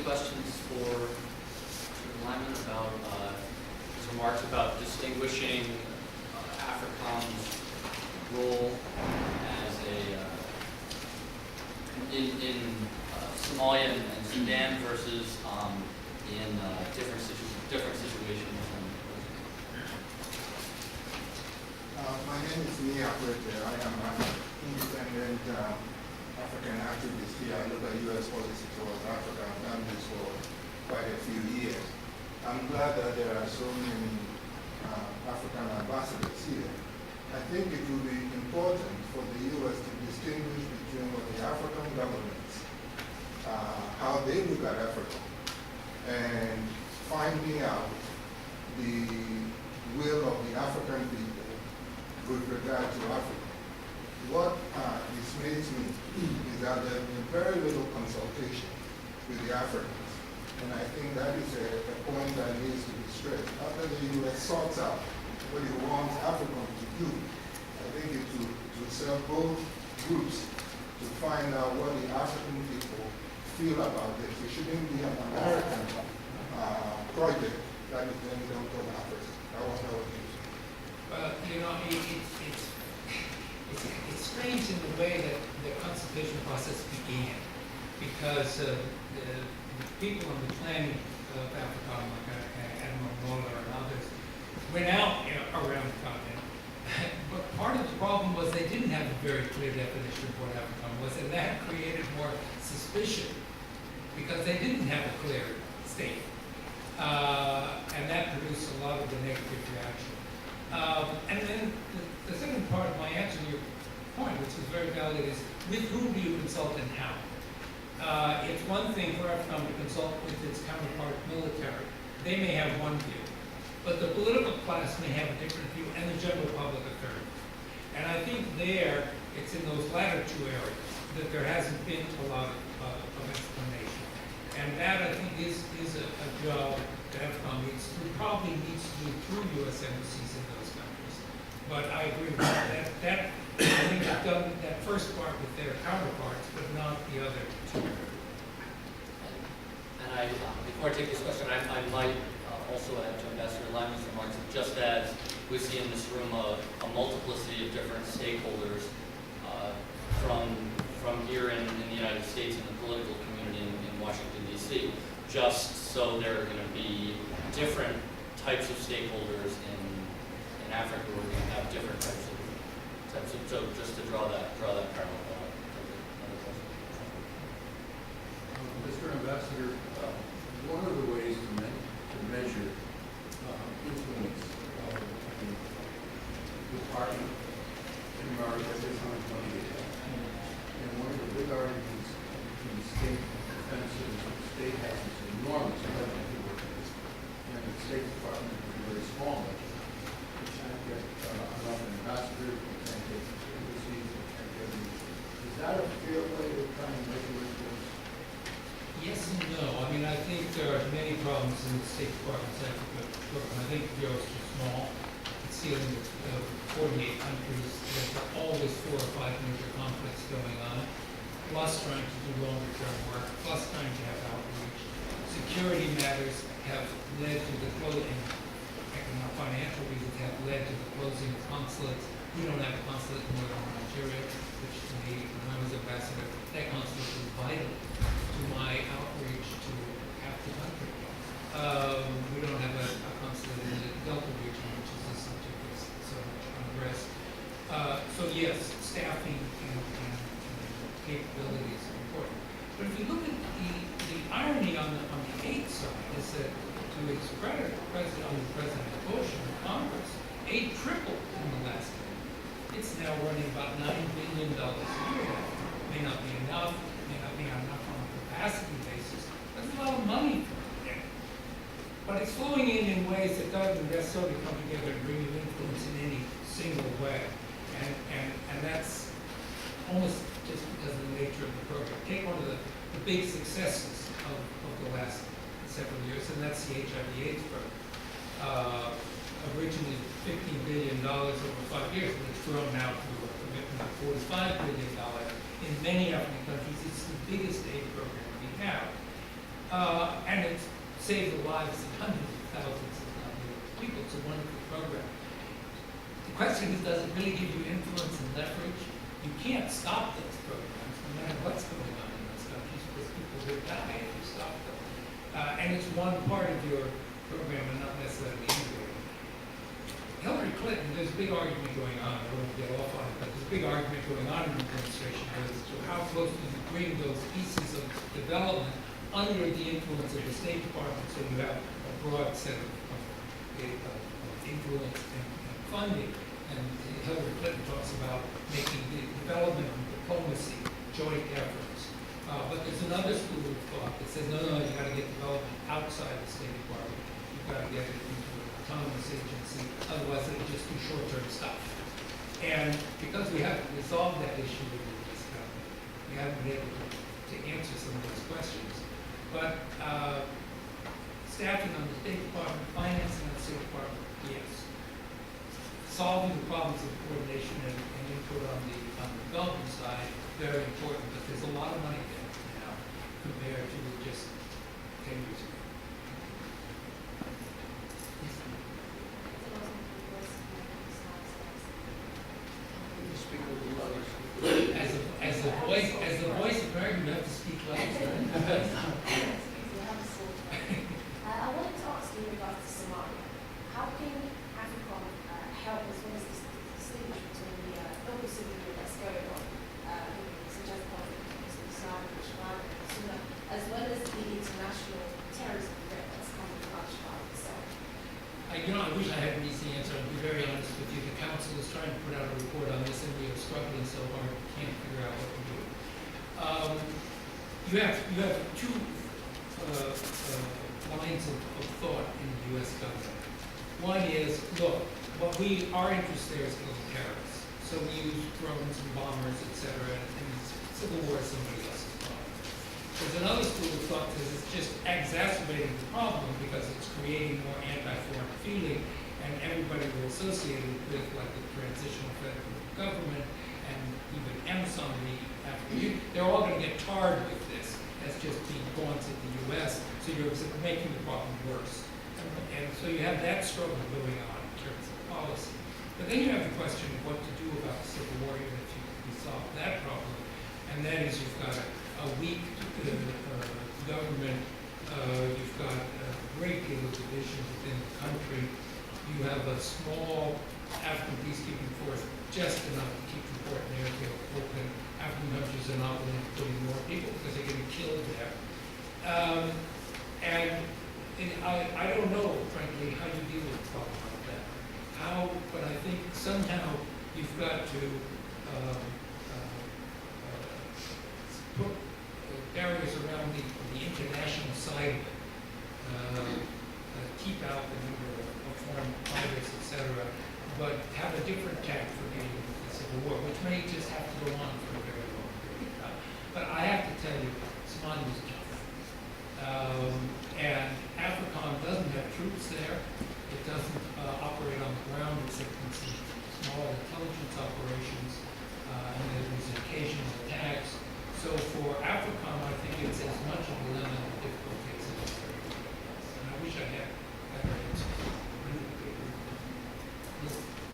questions for Mr. Lyman about his remarks about distinguishing AFRICOM's role as in Somalia and Sudan versus in different situations? My name is Nia Kwete. I am an independent African activist here. I look at U.S. policy towards Africa. I've done this for quite a few years. I'm glad that there are so many African ambassadors here. I think it will be important for the U.S. to distinguish between what the African governments, how they look at Africa, and finding out the will of the African people with regard to Africa. What dismays me is that there has been very little consultation with the Africans, and I think that is a point that needs to be stressed. After the U.S. sorts out what it wants Africans to do, I think it will serve both groups to find out what the African people feel about this. It shouldn't be an American project that is then done to Africa. That was our view. Well, you know, it's strange in the way that the consultation process began, because the people on the planning of Africa, like Admiral Mola and others, went out around the continent. But part of the problem was they didn't have a very clear definition of what Africa was, and that created more suspicion because they didn't have a clear statement. And that produced a lot of the negative reaction. And then the second part of my answer to your point, which is very valid, is with whom do you consult and how? It's one thing for AFRICOM to consult with its counterpart military. They may have one view, but the political class may have a different view, and the general public a third. And I think there, it's in those latter two areas that there hasn't been a lot of explanation. And that, I think, is a job that AFRICOM probably needs to do through U.S. embassies in those countries. But I agree with that. I think they've done that first part with their counterparts, but not the other two. And before I take this question, I might also add to Ambassador Lyman's remarks, just as we see in this room a multiplicity of different stakeholders from here in the United States and the political community in Washington, D.C., just so there are going to be different types of stakeholders in Africa. We're going to have different types of so just to draw that parallel. Mr. Ambassador, one of the ways to measure influence of the department in America is how much money they have. And one of the big arguments between state defenses and state has this enormous budget to work with, and the State Department is a very small budget. We can't get enough ambassadors, we can't get embassies, we can't get anything. Is that a fair way of trying to measure influence? Yes and no. I mean, I think there are many problems in the State Department's Africa program. I think the bureau is too small. It's dealing with 48 countries. There's always 4 or 5 major conflicts going on, plus trying to do longer-term work, plus trying to have outreach. Security matters have led to the closing, financial reasons have led to the closing of consulates. We don't have a consulate in northern Nigeria, which to me, when I was ambassador, that consulate was vital to my outreach to half the country. We don't have a consulate in the Delta region, which is the subject of so much unrest. So yes, staffing and capability is important. But if you look at the irony on the aid side is that to his credit, President Bush and Congress, aid tripled in the last year. It's now running about $9 billion a year. May not be enough, may not be enough on a capacity basis. That's a lot of money for it. But it's flowing in ways that doesn't necessarily come together and bring you influence in any single way. And that's almost just because of the nature of the program. Take one of the big successes of the last several years, and that's the HIV/AIDS program. Originally $15 billion over 5 years, but it's grown now to a commitment of $45 billion in many African countries. It's the biggest aid program we have. And it's saved the lives of hundreds of thousands of people. It's a wonderful program. The question is, does it really give you influence and leverage? You can't stop those programs, no matter what's going on in those countries, because people will die if you stop them. And it's one part of your program and not necessarily integrated. Hillary Clinton, there's a big argument going on, I won't get off on it, but there's a big argument going on in the administration as to how close do you bring those pieces of development under the influence of the State Department, so you have a broad set of influence and funding. And Hillary Clinton talks about making the development and diplomacy joint efforts. But there's another school of thought that says, no, you got to get development outside the State Department. You've got to get it into an autonomous agency, otherwise it'll just do short-term stuff. And because we haven't resolved that issue with the U.S. government, we haven't been able to answer some of those questions. But staffing on the State Department, financing on the State Department, yes. Solving the problems of coordination and input on the development side, very important, but there's a lot of money there now compared to just 10 years ago. Speak a little louder. As the voice of America, you have to speak louder. I wanted to ask you in regards to Somalia. How can AFRICOM help as well as distinguish between the local civil war that's going on, such as the conflict between Islam and Al-Shabaab and Sunnah, as well as the international terrorism threat that's coming from Al-Shabaab itself? I wish I had an easy answer. I'll be very honest with you. The council is trying to put out a report on this, and we are struggling so hard we can't figure out what to do. You have two lines of thought in the U.S. government. One is, look, what our interest there is killing terrorists. So we use drones and bombers, etc., and civil war is somebody else's problem. There's another school of thought that is just exacerbating the problem because it's creating more anti-foreign feeling, and everybody will associate it with, like, the transitional federal government and even Amazon, the African Union. They're all going to get tarred with this as just being pawns of the U.S., so you're making the problem worse. And so you have that struggle going on in terms of policy. But then you have the question of what to do about the civil war, even if you resolve that problem. And that is, you've got a weak government, you've got a great deal of division within the country. You have a small African peacekeeping force, just enough to keep the port and airfield open. African countries are not willing to put in more people because they're getting killed there. I don't know, frankly, how you deal with a problem like that. But I think somehow you've got to put barriers around the international side of it, keep out the number of foreign fighters, etc., but have a different tack for dealing with the civil war, which may just have to go